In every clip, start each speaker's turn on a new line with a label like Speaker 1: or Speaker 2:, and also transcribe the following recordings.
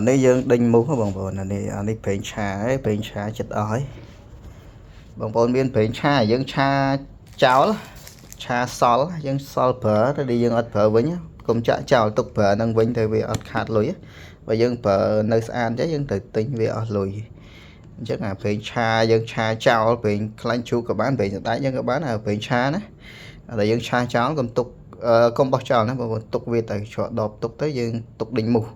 Speaker 1: នេះយើងដេញមូសបងប្អូននេះប្រេងឆាឯងប្រេងឆាចិត្តអស់ហើយបងប្អូនមានប្រេងឆាយើងឆាចោលឆាសល់យើងសល់ប្រើទៅយើងអត់ប្រើវិញកុំចាក់ចោលទុកប្រើនឹងវិញទៅវាអត់ខាតលុយបើយើងប្រើនៅស្អាតចឹងយើងទៅទិញវាអស់លុយអញ្ចឹងអាប្រេងឆាយើងឆាចោលប្រេងខ្លាញ់ជ្រូកក៏បានប្រេងសណ្តែកយើងក៏បានអាប្រេងឆាណាតែយើងឆាចោលកុំទុកកុំបោះចោលណាបងប្អូនទុកវាទៅច្រកដបទុកទៅយើងទុកដេញមូស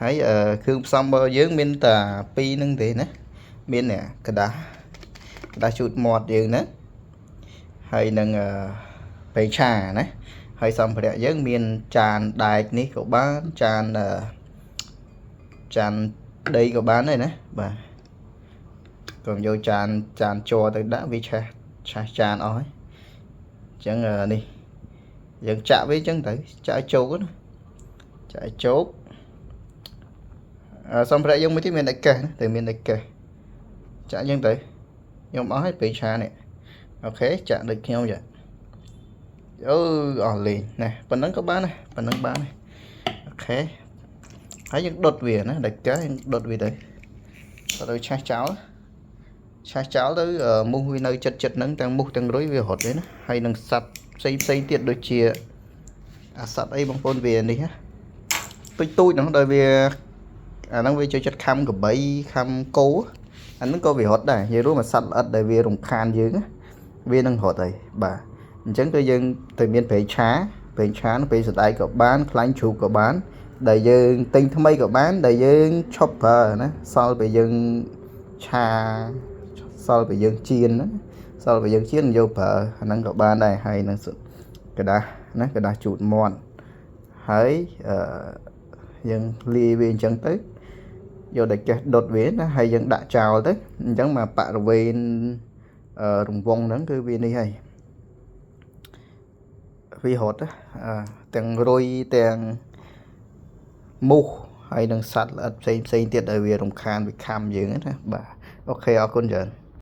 Speaker 1: ហើយគ្រឿងផ្សំរបស់យើងមានតែ2ហ្នឹងទេណាមានกระดาษជូតមាត់យើងណាហើយនឹងប្រេងឆាណាហើយសម្ភារៈយើងមានចានដែកនេះក៏បានចានដីក៏បានដែរណាបាទកុំយកចានជ័រទៅដាក់វាឆេះចានអស់ហើយអញ្ចឹងនេះយើងចាក់វាអញ្ចឹងទៅចាក់ជោគណាចាក់ជោគសម្ភារៈយើងមួយទៀតមានតែកេះណាតែមានតែកេះចាក់អញ្ចឹងទៅខ្ញុំអស់ហើយប្រេងឆានេះអូខេចាក់ដូចខ្ញុំចាអស់លេងណាប៉ុណ្ណឹងក៏បានដែរប៉ុណ្ណឹងបានដែរអូខេហើយយើងដុតវាណាដាច់កេះយើងដុតវាទៅឆេះចោលទៅមូសវានៅចិត្តហ្នឹងទាំងមូសទាំងរុយវារត់ទេណាហើយនឹងសត្វផ្សេងទៀតដូចជាអាសត្វអីបងប្អូនវានេះណាទូចហ្នឹងដោយវាអាហ្នឹងវាចូលចិត្តខំកបីខំគោអាហ្នឹងក៏វារត់ដែរនិយាយរួមអាសត្វល្អិតដែលវារំខានយើងវានឹងរត់ហើយបាទអញ្ចឹងគឺយើងទៅមានប្រេងឆាប្រេងសណ្តែកក៏បានខ្លាញ់ជ្រូកក៏បានដែលយើងទិញថ្មីក៏បានដែលយើងឈប់ប្រើណាសល់ពេលយើងឆាសល់ពេលយើងចៀនណាសល់ពេលយើងចៀនយកប្រើអាហ្នឹងក៏បានដែរហើយនឹងกระดาษណាกระดาษជូតមាត់ហើយយើងលាយវាអញ្ចឹងទៅយកតែកេះដុតវាណាហើយយើងដាក់ចោលទៅអញ្ចឹងមកបរិវេណរង្វង់ហ្នឹងគឺវានេះហើយវារត់ទាំងរុយទាំងមូសហើយនឹងសត្វល្អិតផ្សេងទៀតដែលវារំខានវាខំយើងណាបាទអូខេអរគុណច្រើន